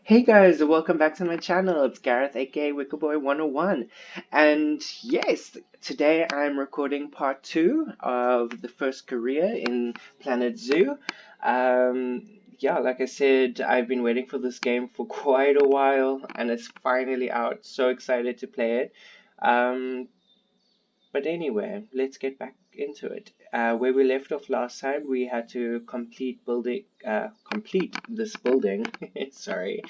Hey guys, welcome back to my channel. It's Gareth, aka Wickerboy101. And yes, today I'm recording part 2 of the first career in Planet Zoo. Yeah, like I said, I've been waiting for this game for quite a while, and it's finally out. So excited to play it. Um, but anyway, let's get back into it. Where we left off last time, we had to complete this building, sorry,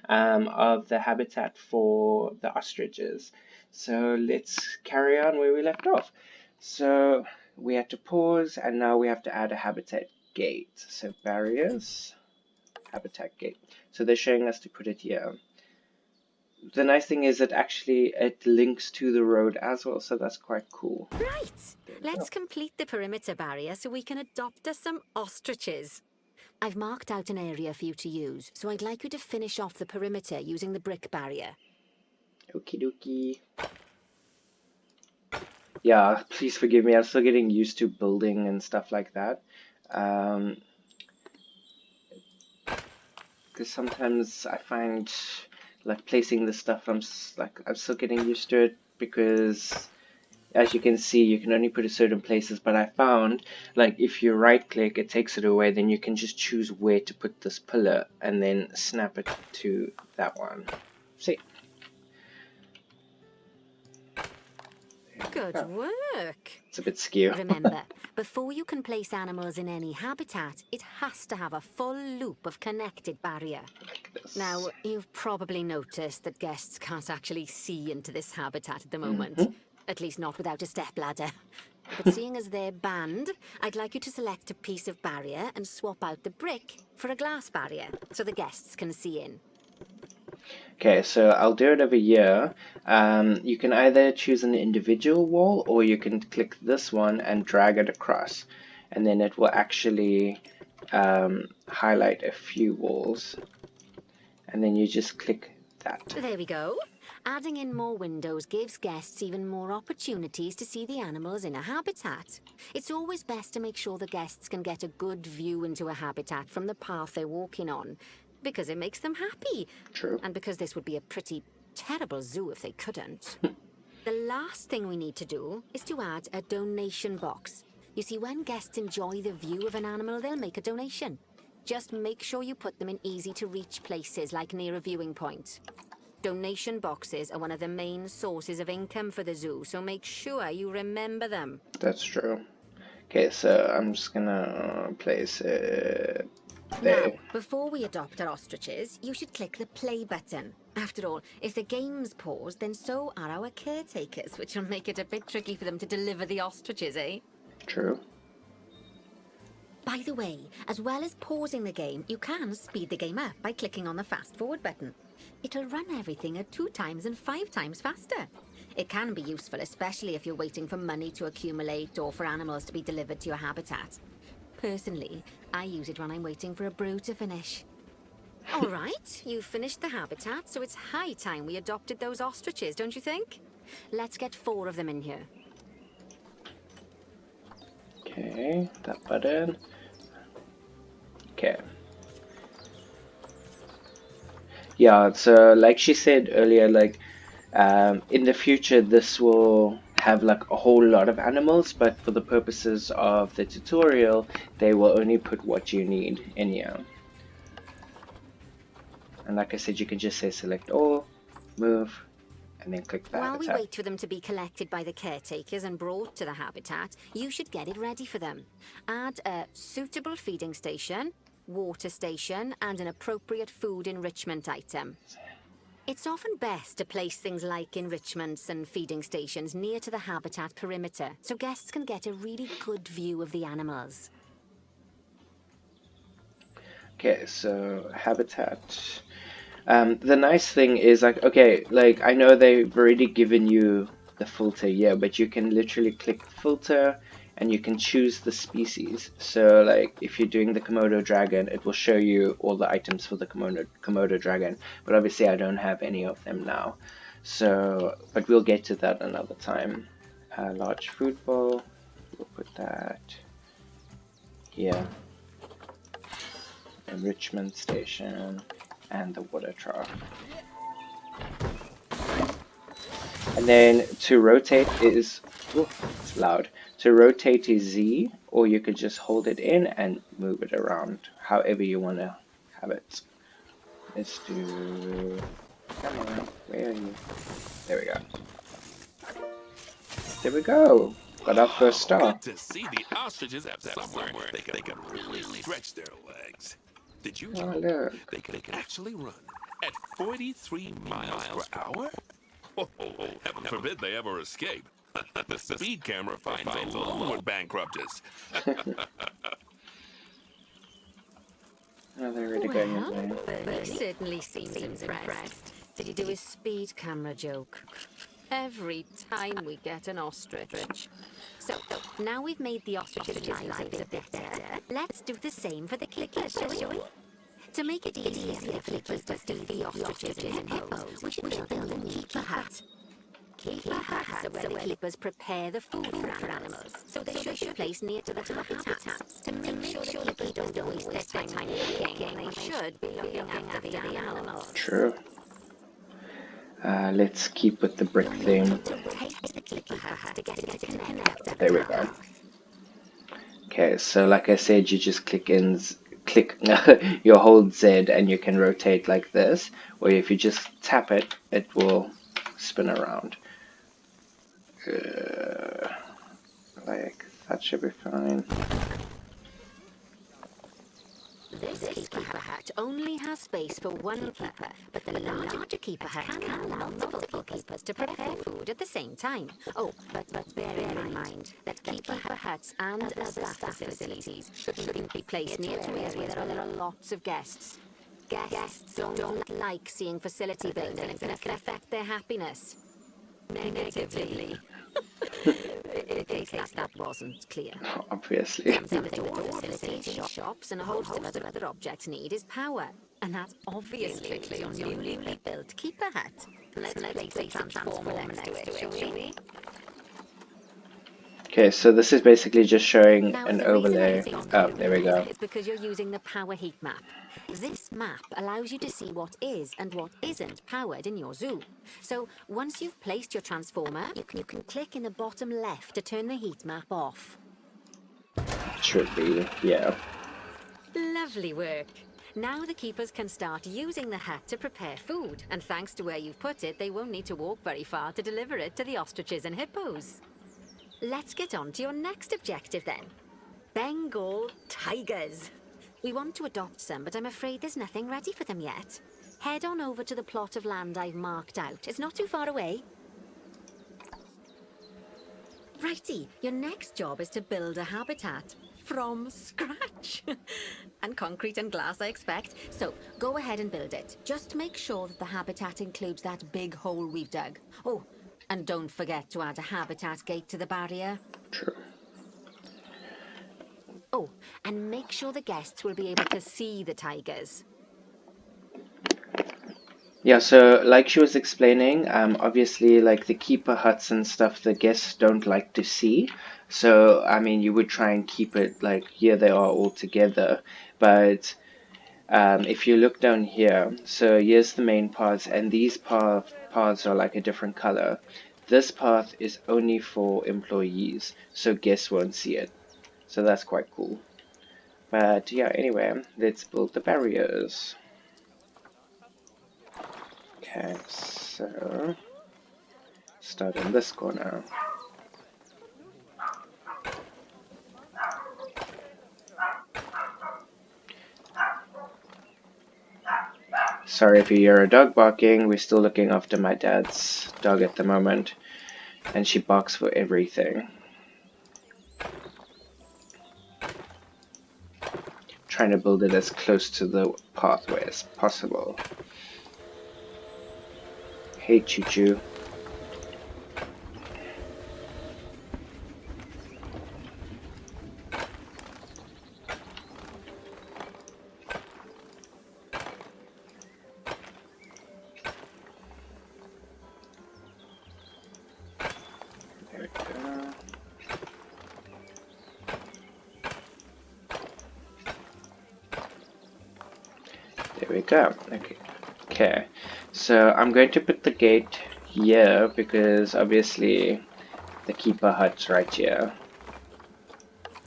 of the habitat for the ostriches. So let's carry on where we left off. So we had to pause, and now we have to add a habitat gate. So barriers, habitat gate. So they're showing us to put it here. The nice thing is that actually it links to the road as well, so that's quite cool. Right, let's complete the perimeter barrier so we can adopt us some ostriches. I've marked out an area for you to use, so I'd like you to finish off the perimeter using the brick barrier. Okie dokie. Yeah, please forgive me. I'm still getting used to building and stuff like that. Because sometimes I find like placing the stuff, I'm still getting used to it because as you can see, you can only put it certain places, but I found like if you right click, it takes it away, then you can just choose where to put this pillar and then snap it to that one. See? Good work! It's a bit skew. Remember, before you can place animals in any habitat, it has to have a full loop of connected barrier. Like this. Now, you've probably noticed that guests can't actually see into this habitat at the moment. At least not without a stepladder. But seeing as they're banned, I'd like you to select a piece of barrier and swap out the brick for a glass barrier, so the guests can see in. Okay, so I'll do it over here. You can either choose an individual wall, or you can click this one and drag it across. And then it will actually highlight a few walls. And then you just click that. There we go. Adding in more windows gives guests even more opportunities to see the animals in a habitat. It's always best to make sure the guests can get a good view into a habitat from the path they're walking on, because it makes them happy. True. And because this would be a pretty terrible zoo if they couldn't. The last thing we need to do is to add a donation box. You see, when guests enjoy the view of an animal, they'll make a donation. Just make sure you put them in easy-to-reach places, like near a viewing point. Donation boxes are one of the main sources of income for the zoo, so make sure you remember them. That's true. Okay, so I'm just gonna place it there. Now, before we adopt our ostriches, you should click the play button. After all, if the game's paused, then so are our caretakers, which will make it a bit tricky for them to deliver the ostriches, eh? True. By the way, as well as pausing the game, you can speed the game up by clicking on the fast forward button. It'll run everything at 2 times and 5 times faster. It can be useful, especially if you're waiting for money to accumulate or for animals to be delivered to your habitat. Personally, I use it when I'm waiting for a brew to finish. All right, you've finished the habitat, so it's high time we adopted those ostriches, don't you think? Let's get 4 of them in here. Okay, that button. Okay. Yeah, so like she said earlier, like in the future this will have like a whole lot of animals, but for the purposes of the tutorial, they will only put what you need in here. And like I said, you can just say select all, move, and then click the While we habitat. wait for them to be collected by the caretakers and brought to the habitat, you should get it ready for them. Add a suitable feeding station, water station, and an appropriate food enrichment item. It's often best to place things like enrichments and feeding stations near to the habitat perimeter, so guests can get a really good view of the animals. Okay, so habitat. The nice thing is like, okay, like I know they've already given you the filter here, but you can literally click filter and you can choose the species. So like if you're doing the Komodo dragon, it will show you all the items for the Komodo dragon, but obviously I don't have any of them now. So, but we'll get to that another time. Large food bowl, we'll put that here. Enrichment station, and the water trough. And then to rotate is, oh, it's loud. To rotate is Z, or you could just hold it in and move it around however you want to have it. Let's do, come on, where are you? There we go. There we go. Got our first star. Good to see the ostriches have somewhere they can really stretch their legs. Did you Oh, know look. they can actually run at 43 miles per hour? Oh, heaven forbid they ever escape. The speed camera finds alone would bankrupt us. Oh, they're really going in Well, there. he certainly seems impressed. Did he do his speed camera joke? Every time we get an ostrich. So, now we've made the ostriches' lives a bit better, let's do the same for the clippers, shall we? To make it easier for the clippers to feed the ostriches and hippos, we should build a keeper hut. Keeper huts are where the keepers prepare the food for animals, so they should be placed near to the habitats to make sure the keepers don't waste their time looking. They should be looking after the animals. True. Let's keep with the brick theme. The keeper hut to get it to connect up. There we go. Okay, so like I said, you just click you hold Z and you can rotate like this, or if you just tap it, it will spin around. Like that should be fine. This keeper hut only has space for one keeper, but the larger keeper hut can allow multiple keepers to prepare food at the same time. Oh, but bear in mind that keeper huts and other staff facilities shouldn't be placed near to areas where there are lots of guests. Guests don't like seeing facility buildings, and it can affect their happiness negatively. In case that wasn't clear. Obviously. Something that facilitating shops and a host of other objects need is power. And that obviously is your newly built keeper hut. Let's place a transformer next to it, shall we? Okay, so this is basically just showing Now, an the reason overlay. everything's Oh, there we go. is because you're using the power heat map. This map allows you to see what is and what isn't powered in your zoo. So once you've placed your transformer, you can click in the bottom left to turn the heat map off. Should be, yeah. Lovely work. Now the keepers can start using the hut to prepare food, and thanks to where you've put it, they won't need to walk very far to deliver it to the ostriches and hippos. Let's get on to your next objective then. Bengal tigers. We want to adopt some, but I'm afraid there's nothing ready for them yet. Head on over to the plot of land I've marked out. It's not too far away. Righty, your next job is to build a habitat from scratch. And concrete and glass, I expect. So go ahead and build it. Just make sure that the habitat includes that big hole we've dug. Oh, and don't forget to add a habitat gate to the barrier. True. Oh, and make sure the guests will be able to see the tigers. Yeah, so like she was explaining, obviously like the keeper huts and stuff, the guests don't like to see. So, I mean, you would try and keep it like here they are all together. But if you look down here, so here's the main paths, and these paths are like a different color. This path is only for employees, so guests won't see it. So that's quite cool. But yeah, anyway, let's build the barriers. Okay, so start in this corner. Sorry if you hear a dog barking, we're still looking after my dad's dog at the moment, and she barks for everything. Trying to build it as close to the pathway as possible. Hey, Choo Choo. There we go. There we go. Okay. Okay. So I'm going to put the gate here because obviously the keeper hut's right here.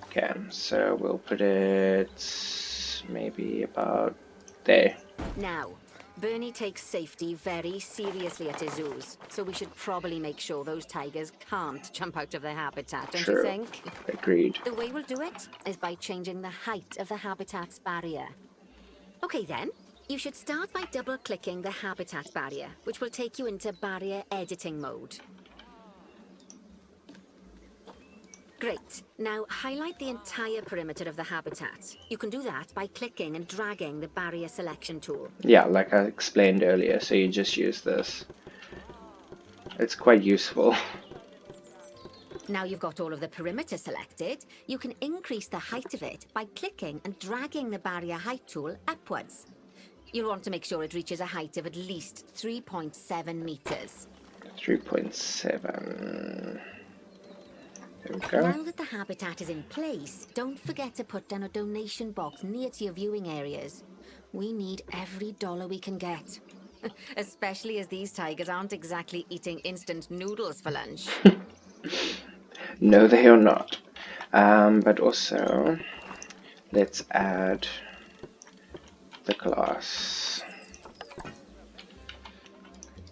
Okay, so we'll put it maybe about there. Now, Bernie takes safety very seriously at his zoos, so we should probably make sure those tigers can't jump out of their habitat, don't you True. think? Agreed. The way we'll do it is by changing the height of the habitat's barrier. Okay then, you should start by double-clicking the habitat barrier, which will take you into barrier editing mode. Great. Now highlight the entire perimeter of the habitat. You can do that by clicking and dragging the barrier selection tool. Yeah, like I explained earlier, so you just use this. It's quite useful. Now you've got all of the perimeter selected, you can increase the height of it by clicking and dragging the barrier height tool upwards. You'll want to make sure it reaches a height of at least 3.7 meters. 3.7. There we go. Now that the habitat is in place, don't forget to put down a donation box near to your viewing areas. We need every dollar we can get. Especially as these tigers aren't exactly eating instant noodles for lunch. No, they are not. But also, let's add the glass.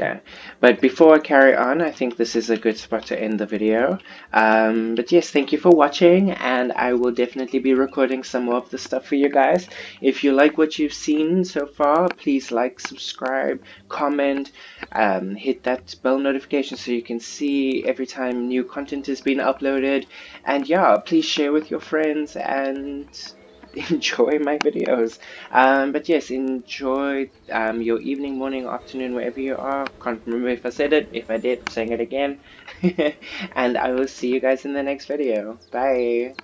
Okay, but before I carry on, I think this is a good spot to end the video. But yes, thank you for watching, and I will definitely be recording some more of the stuff for you guys. If you like what you've seen so far, please like, subscribe, comment, hit that bell notification so you can see every time new content is being uploaded. And yeah, please share with your friends and enjoy my videos. But yes, enjoy your evening, morning, afternoon, wherever you are. Can't remember if I said it. If I did, I'm saying it again. And I will see you guys in the next video. Bye.